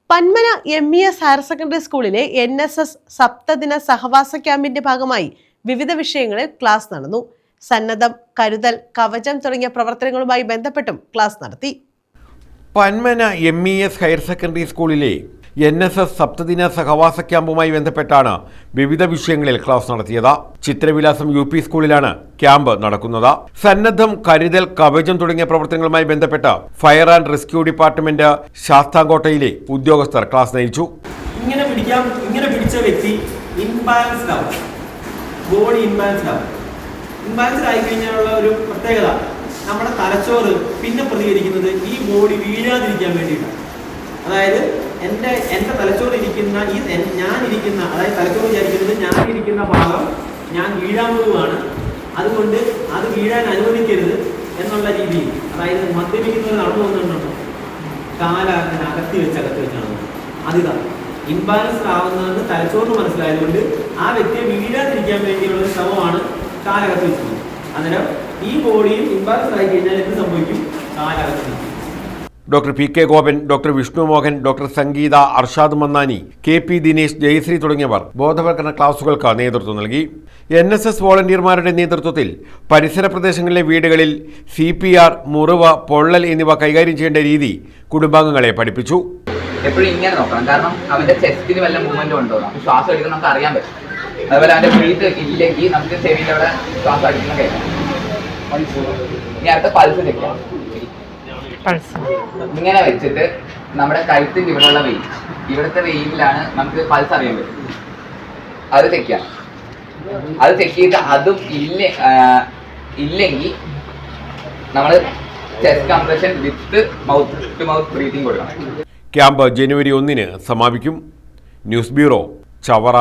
Panmana MES higher secondary സ്കൂളിലെ NSS സപ്തദിന സഹവാസ ക്യാമ്പിന്റെ ഭാഗമായി വിവിധ വിഷയങ്ങളിൽ ക്ലാസ് നടന്നു. സന്നദ്ധം, കരുതൽ, കവചം തുടങ്ങിയ പ്രവർത്തനങ്ങളുമായി ബന്ധപ്പെട്ടും ക്ലാസ് നടത്തി. പന്മന MES ഹയർ സെക്കൻഡറി സ്കൂളിലെ NSS സപ്തദിന സഹവാസ ക്യാമ്പുമായി ബന്ധപ്പെട്ടാണ് വിവിധ വിഷയങ്ങളിൽ ക്ലാസ് നടത്തിയത്. ചിത്രവിലാസം UP സ്കൂളിലാണ് ക്യാമ്പ് നടക്കുന്നത്. സന്നദ്ധം, കരുതൽ, കവചം തുടങ്ങിയ പ്രവർത്തനങ്ങളുമായി ബന്ധപ്പെട്ട് ഫയർ ആൻഡ് റെസ്ക്യൂ ഡിപ്പാർട്ട്മെന്റ് ശാസ്താംകോട്ടയിലെ ഉദ്യോഗസ്ഥർ ക്ലാസ് നയിച്ചു. ഇങ്ങനെ പിടിച്ച വ്യക്തി ഇംബാലൻസ്ഡ് ആവും, ബോഡി ഇംബാലൻസ്ഡ് ആവും. ഇംബാലൻസ്ഡ് ആയി കഴിഞ്ഞാലുള്ള ഒരു പ്രത്യേകത, നമ്മുടെ തലച്ചോറ് പിന്നെ പ്രതികരിക്കുന്നത് ഈ ബോഡി വീഴാതിരിക്കാൻ വേണ്ടിയിട്ടാണ്. അതായത് എൻ്റെ തലച്ചോറ് ഇരിക്കുന്ന ഞാനിരിക്കുന്ന, അതായത് തലച്ചോറ് വിചാരിക്കുന്നത് ഞാനിരിക്കുന്ന ഭാഗം ഞാൻ വീഴാൻ പോവുകയാണ്, അതുകൊണ്ട് അത് വീഴാൻ അനുവദിക്കരുത് എന്നുള്ള രീതിയിൽ. അതായത് മദ്യപിക്കുന്നത് നടന്നു പോകുന്നുണ്ടോ, കാലങ്ങനെ അകത്തി വെച്ചാണ് അതിതാണ് ഇംബാലൻസ്ഡ് ആവുന്നതെന്ന് തലച്ചോറിന് മനസ്സിലായതുകൊണ്ട് ആ വ്യക്തിയെ വീഴാതിരിക്കാൻ വേണ്ടിയുള്ള ഒരു ശ്രമമാണ് കാലകത്ത് വെച്ചത്. അന്നേരം ഈ ബോഡിയും ഇംബാലൻസ്ഡ് ആയി കഴിഞ്ഞാൽ എന്ത് സംഭവിക്കും? കാലകത്ത് വെച്ചു. Doctor PK Gopan, doctor Vishnu Mohan, doctor Sangeetha, Arshad Mannani, KP Dinesh, Jayashree തുടങ്ങിയവർ ബോധവൽക്കരണ ക്ലാസുകൾക്ക് നേതൃത്വം നൽകി. NSS വോളണ്ടിയർമാരുടെ നേതൃത്വത്തിൽ പരിസര പ്രദേശങ്ങളിലെ വീടുകളിൽ CPR, മുറിവ്, പൊള്ളൽ എന്നിവ കൈകാര്യം ചെയ്യേണ്ട രീതി കുടുംബാംഗങ്ങളെ പഠിപ്പിച്ചു. എപ്പോഴും ഇങ്ങനെ നോക്കണം, കാരണം അവന്റെ ചെസ്റ്റിന് വല്ല മൂവ്മെന്റ് ഉണ്ടോ, നമുക്ക് ശ്വാസം എടുക്കുന്ന നമുക്ക് അറിയാൻ പറ്റും. അതുപോലെ അവന്റെ ബ്രീത്ത് ഇല്ലെങ്കിൽ നമുക്ക് ചെവിയുടെ അവിടെ ശ്വാസം അടിക്കുന്ന കേൾക്കാം. ഇനി അടുത്ത പൾസ് ചെക്കാം. ഇങ്ങനെ വെച്ചിട്ട് നമ്മുടെ കഴുത്തിന്റെ ഇവിടെയുള്ള വെയിറ്റ്, ഇവിടുത്തെ വെയിറ്റിലാണ് നമുക്ക് പൾസ് അറിയാൻ പറ്റും. അത് ചെക്കാം. അത് ചെക്ക് ചെയ്തിട്ട് അതും ഇല്ലെങ്കിൽ നമ്മൾ chest compression with mouth to mouth breathing കൊടുക്കണം. ക്യാമ്പ് ജനുവരി 1 സമാപിക്കും. News bureau, Chavara.